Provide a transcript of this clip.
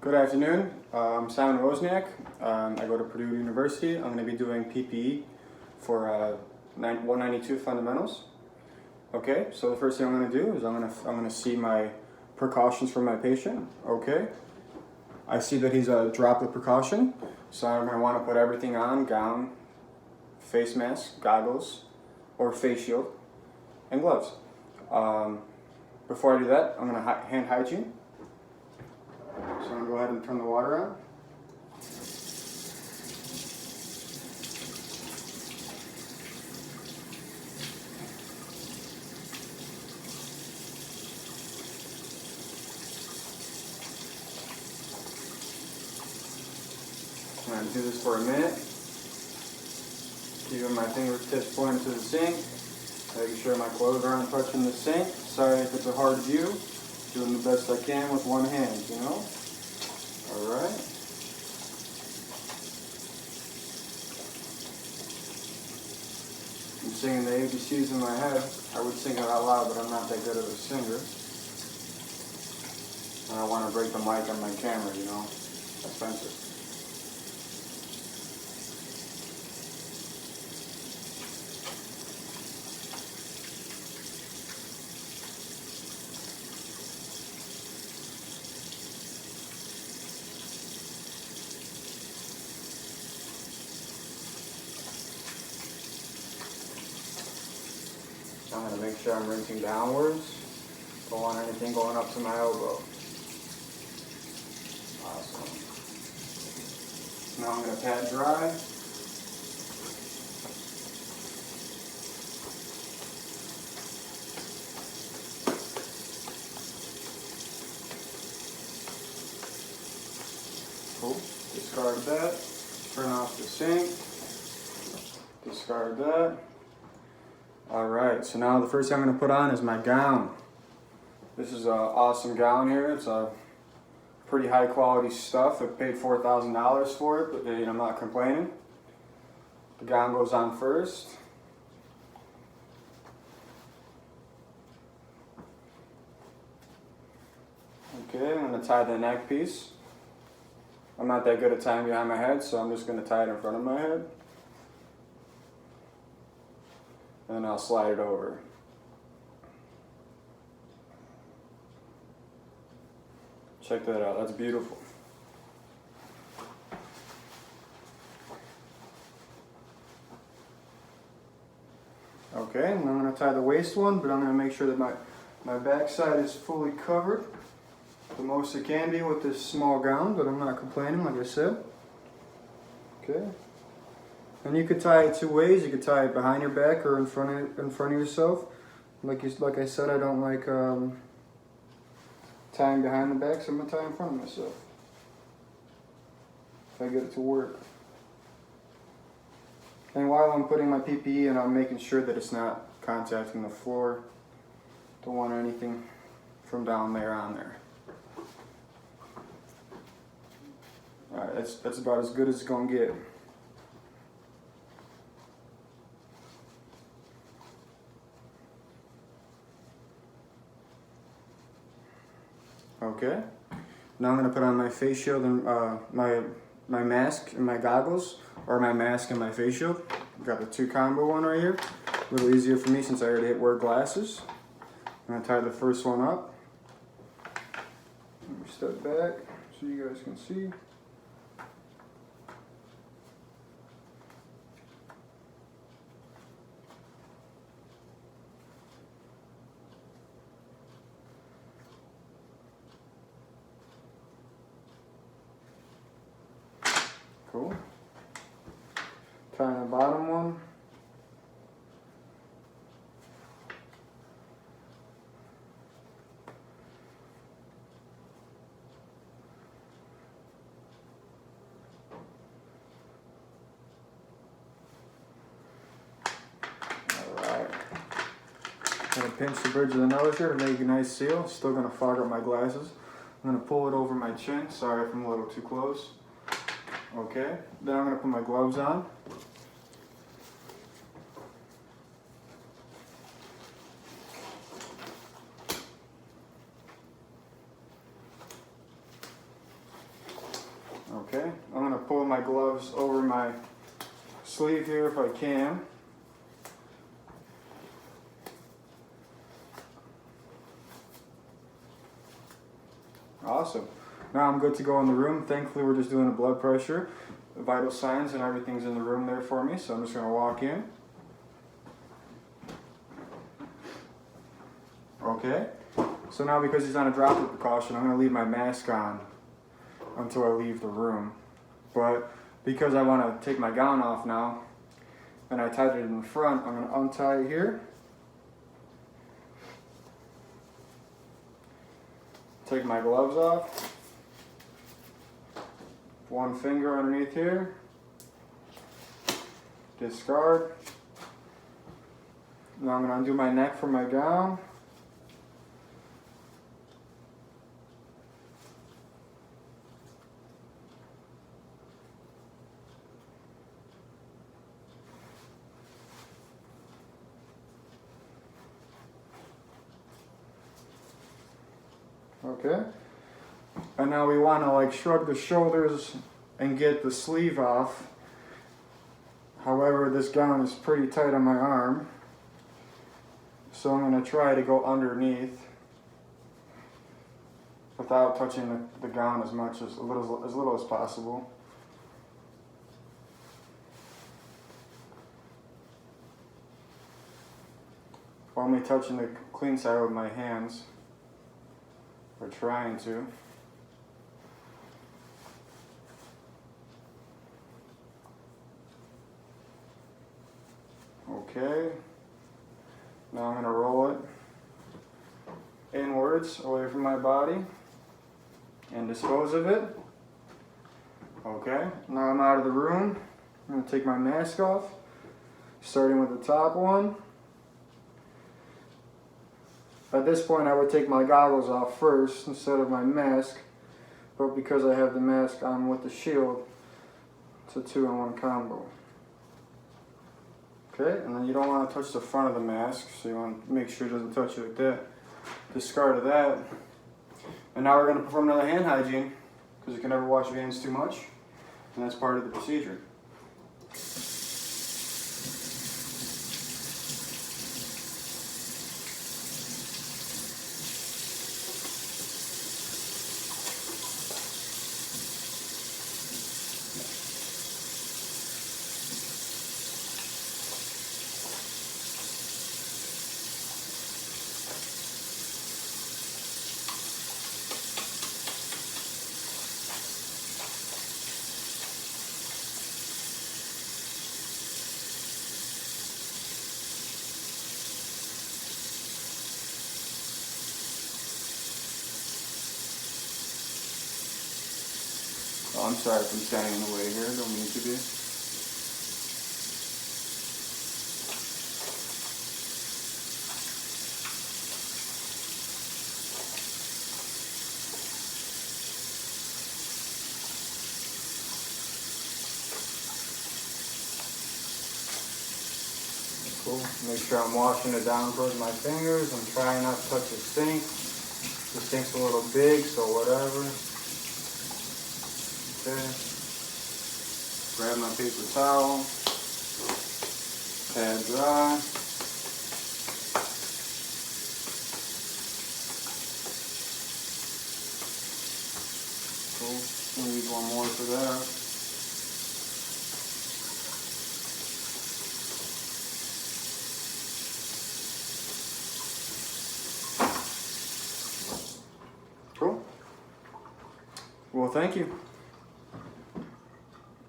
Good afternoon. I'm Szymon Wozniak. I go to Purdue University. I'm going to be doing PPE for 192 fundamentals. Okay, so the first thing I'm going to do is I'm going to see my precautions for my patient. Okay, I see that he's a droplet precaution, so I'm going to want to put everything on: gown, face mask, goggles, or face shield, and gloves. Before I do that, I'm going to hand hygiene. So I'm going to go ahead and turn the water on. I'm going to do this for a minute. Keeping my fingertips pointed to the sink. Making sure my clothes aren't touching the sink. Sorry if it's a hard view. Doing the best I can with one hand, you know? Alright. I'm singing the ABCs in my head. I would sing it out loud, but I'm not that good of a singer. And I want to break the mic on my camera, you know? Expensive. I'm going to make sure I'm rinsing downwards. Don't want anything going up to my elbow. Awesome. Now I'm going to pat dry. Cool. Discard that. Turn off the sink. Discard that. Alright, so now the first thing I'm going to put on is my gown. This is an awesome gown here. It's a pretty high quality stuff. I paid $4,000 for it, but I'm not complaining. The gown goes on first. Okay, I'm going to tie the neck piece. I'm not that good at tying behind my head, so I'm just going to tie it in front of my head. And then I'll slide it over. Check that out, that's beautiful. Okay, and I'm going to tie the waist one, but I'm going to make sure that my back side is fully covered the most it can be with this small gown, but I'm not complaining, like I said. Okay. And you could tie it two ways. You could tie it behind your back or in front of yourself. Like I said, I don't like tying behind the back, so I'm gonna tie in front of myself. If I get it to work. And while I'm putting my PPE in, I'm making sure that it's not contacting the floor. Don't want anything from down there on there. All right, that's about as good as it's gonna get. Okay, now I'm going to put on my face shield and my mask and my goggles, or my mask and my face shield. I've got the two combo one right here. A little easier for me since I already wear glasses. I'm going to tie the first one up. Let me step back so you guys can see. Cool. Tying the bottom one. Alright. Gonna pinch the bridge of the nose here to make a nice seal. Still gonna fog up my glasses. I'm gonna pull it over my chin. Sorry if I'm a little too close. Okay, then I'm going to put my gloves on. my gloves over my sleeve here if I can. Awesome. Now I'm good to go in the room. Thankfully, we're just doing a blood pressure, vital signs, and everything's in the room there for me. So I'm just going to walk in. Okay. So now, because he's on a droplet precaution, I'm going to leave my mask on until I leave the room. But because I want to take my gown off now, and I tied it in the front, I'm going to untie it here. Take my gloves off. One finger underneath here. Discard. Now I'm going to undo my neck from my gown. Okay, and now we want to like shrug the shoulders and get the sleeve off. However, this gown is pretty tight on my arm, so I'm going to try to go underneath without touching the gown as much as little as possible. Only touching the clean side with my hands. We're trying to. Okay. Now I'm going to roll it inwards away from my body and dispose of it. Okay. Now I'm out of the room. I'm going to take my mask off, starting with the top one. At this point, I would take my goggles off first instead of my mask, but because I have the mask on with the shield, it's a 2-in-1 combo. Okay, and then you don't want to touch the front of the mask, so you want to make sure it doesn't touch you like that. Discard of that. And now we're going to perform another hand hygiene, because you can never wash your hands too much, and that's part of the procedure. Oh, I'm sorry if I'm standing in the way here, don't mean to be. Cool. Make sure I'm washing it down towards my fingers. I'm trying not to touch the sink. The sink's a little big, so whatever. Okay. Grab my paper towel. Pad dry. Cool. We'll need one more for that. Cool. Well, thank you.